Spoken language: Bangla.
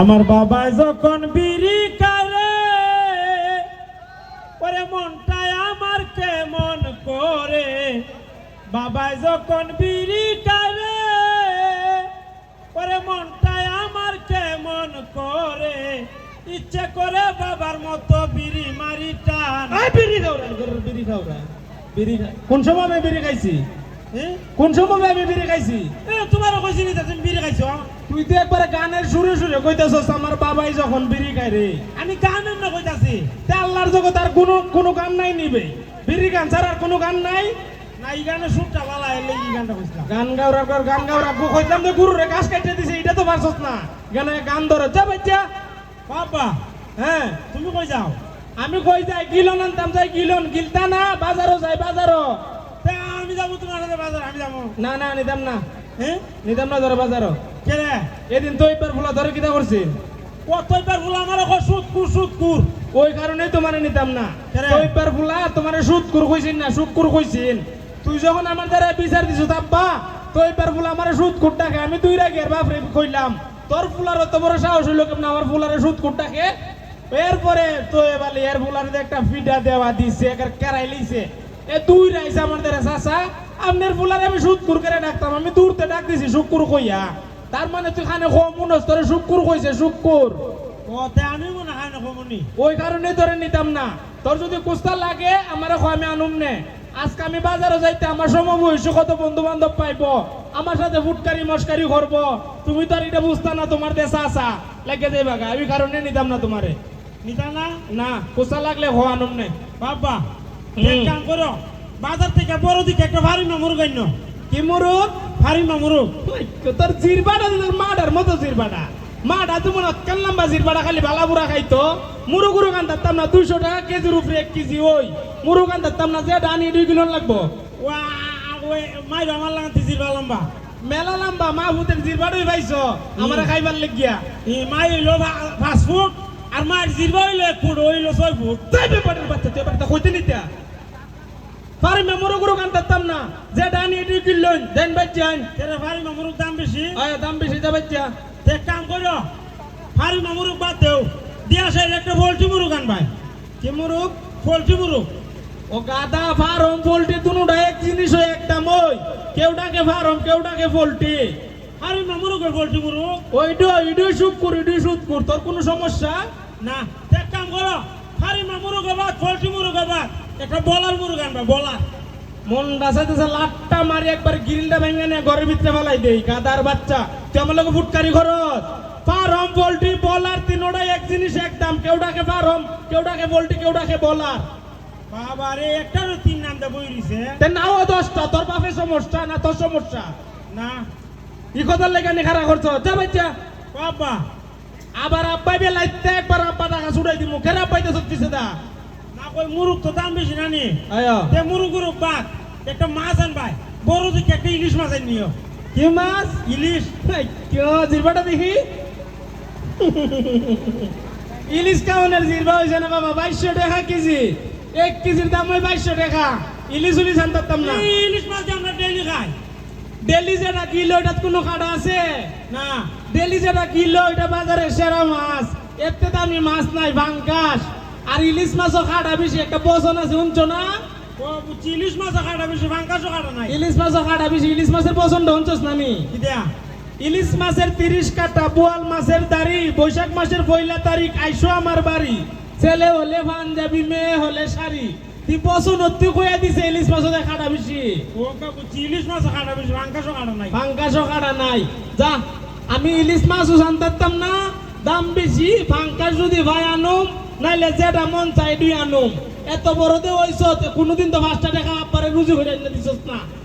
আমার বাবা যখন বিড়ি কারে ওরে মনটায় আমার কেমন করে, বাবা যখন বিড়ি কারে ওরে মনটায় আমার কেমন করে, ইচ্ছে করে বাবার মতো বিড়ি মারি টান। বিড়ি খাওরা বিড়ি খাওরা বিড়ি কোন সময় আমি বিড়ি খাইছি? কোন সময় আমি বিড়ি খাইছি? তোমারও কইছি নি তুমি বিড়ি খাইছো? তুই তো একবার গানের সুরে সুরে কইতাছস আমার বাবাই যখন বিড়ি খায় রে। আমি গানের না কইতাছি। তে আল্লাহর জগৎ আর কোনো গান নাই নিবে? বিড়ি গান ছাড়া আর কোনো গান নাই? না এই গানের সুরটা ভালো এলে এই গানটা কইছিলাম। গান গাওরা কইতাম যে গুরু রে গাছ কাটতে দিছে, এটা তো পারছস না। গান ধরে যা বাচ্চা। বাবা হ্যাঁ তুমি কই যাও? আমি কই যাই গিলন আনতাম, যাই গিলন গিলতা না, বাজারও যাই বাজারও। আমি যাবো তোমার সাথে বাজার, আমি যাবো না না নিতাম না, হ্যাঁ নিতাম না ধরে বাজারও। কে রে এদিন তো এইবার ফুলা ধরে কিটা করছিস? কতবার বলে আমার সুদ কুর ওই কারণেই তোমারে নিতাম না। ওইবার ফুলা তোমারে সুদ কুর কইছিন না, সুদ কুর কইছিন। তুই যখন আমার দ্বারা বিচার দিছ আব্বা, তো এইবার ফুলা আমারে সুদ কুর ডাকে। আমি দুই রাগের বাপরে কইলাম তোর ফুলার অত বড় সাহস হইলো কেমন আমার ফুলারে সুদ কুর ডাকে? এরপরে তো এবার এর ফুলারে একটা ফিডা দেওয়া দিছে, একার কেরাই লইছে। এ দুই রাইছে আমার দ্বারা চাচা, আপনার ফুলারে আমি সুদ কুর করে ডাকতাম, আমি দূরতে ডাক দিছি শুক্কুর কইয়া। তার মানে তুই খানে মনস তোরে শুক্কুর কইছে, শুক্কুর। আমি মনে হয় না কমনি, ওই কারণে ধরে নিতাম না। তোর যদি কুস্তা লাগে আমারে আমি আনুম নে। আজকে আমি বাজারে যাইতে আমার সমবয়সী কত বন্ধু বান্ধব পাইবো, আমার সাথে ফুটকারি মস্কারি করবো। তুমি তো আর এটা বুঝতা না, তোমার দেশা আসা লাগে যাই বাগা। ওই কারণে নিতাম না তোমারে। নিতা না না কুস্তা লাগলে আনুম নে। বাবা এক কাম করো, বাজার থেকে বড় দিকে একটা ভারী মামুর গাইন। কি মুরুক? ভারী মামুরুক। তোর জিরবাটা তোর মাডার মতো জিরবাটা। মাডা তুমি অতকাল লম্বা জিরবাটা খালি বালা বুড়া খাইতো। মুরুগুরু গান ধরতাম না, 200 টাকা কেজির উপরে 1 কেজি। ওই মুরু গান ধরতাম না, যে ডানি 2 কিলো লাগবো। মাই আমার লাগাতে জিরবা লম্বা, মেলা লম্বা মা ভূতের জিরবাটাই পাইছো আমারে খাইবার লাগিয়া। মাই হইলো 5 ফুট আর মায়ের জিরবা হইলো 1 ফুট, হইলো 6 ফুট। তাই ব্যাপারের বাচ্চা তুই এবার কইতে নিতে পারি না। মুরুগুরু গান ধরতাম না, যে ডানি 2 কিলো দেন বাচ্চান। তেরে ভারী মামুরুক দাম বেশি। দাম বেশি দা বাচ্চা। এক কাম করো, ভারী মামুরুক বাদ দেও, দিয়া সেই একটা পোল্ট্রি মুরুক আনবাই। কি মুরুক? পোল্ট্রি মুরুক। ও গাদা ফার্ম পোল্ট্রি দুটোটা এক জিনিস, হয় একদম। ওই কেউটাকে ফার্ম কেউটাকে পোল্ট্রি। ভারী মামুরুকের পোল্ট্রি মুরুক। ইডুই সুদ কর তোর কোনো সমস্যা না। এক কাম করো, ভারী মামুরুক বাদ পোল্ট্রি মুরুক বাদ একটা বলার মুরুক আনবা, বলার। মন ডাসাতেছে লাট্টা মারি একবার গ্রিলটা ভেঙে নিয়ে ঘরের ভিতরে ফেলাই দেই। গাদার বাচ্চা তুই আমার লোক ফুটকারি খরচ। ফার্ম পোল্ট্রি বলার তিনোটাই এক জিনিস, একদম। কেউটাকে ফার্ম কেউটাকে পোল্ট্রি কেউটাকে বলার। বাবা রে, একটারও 3 নাম দা বই রইছে। তে নাও 10টা, তোর বাপের সমস্যা না তোর সমস্যা না। ই কথার লেগে নি খারাপ করছো যা বাচ্চা। বাবা আবার আব্বাই বেলাইতে একবার আব্বা টাকা ছুড়াই দিমু। কেন আব্বাইতে সত্যিছে দা না, কই মুরুক তো দাম বেশি না নি। আয়া তে মুরুগুরুক বাদ একটা মাছ আনবাই, বড় দিকে একটা ইলিশ মাছ আন নিও। কি মাছ? ইলিশ। কেউ জিরবাটা দেখি। ইলিশ কাউনের জিরবা হয়েছে না বাবা, 2200 টাকা কেজি। 1 কেজির দাম হয় 2200 টাকা। ইলিশ উলিশ আনতাম না। ইলিশ মাছ যে আমরা ডেইলি খাই। ডেলি যেটা কিলো এটাত কোনো কাটা আছে না। ডেলি যেটা কিলো এটা বাজারে সেরা মাছ। এতে দামি মাছ নাই, বাঙ্কাস। আর ইলিশ মাছও কাটা বেশি, একটা পছন্দ আছে শুনছো না? ও বুঝছি, ইলিশ মাছ কাটা বেশি, ভাঙ্গাসও কাটা নাই। ইলিশ মাছও কাটা বেশি। ইলিশ মাছের পছন্দ শুনছস না নি? কি দেয়া? ইলিশ মাছের 30 কাটা, বোয়াল মাছের দাড়ি। বৈশাখ মাসের 1 তারিখ আইসো আমার বাড়ি। ছেলে হলে পাঞ্জাবি, মেয়ে হলে শাড়ি। তুই পছন্দ তুই কইয়া দিছে ইলিশ মাছও কাটা বেশি। ও বুঝছি, ইলিশ মাছ কাটা বেশি, ভাঙ্গাসও কাটা নাই। ভাঙ্কাসও কাটা নাই। যা, আমি ইলিশ মাছও জানতাম না, দাম বেশি। ভাঙ্কাস যদি ভাই আনুম, নাইলে যেটা মন চাই দুই আনুম। এত বড় দে হইছ, কোনোদিন তো 5টা টাকা আব্বারে রুজি করে দিছস না।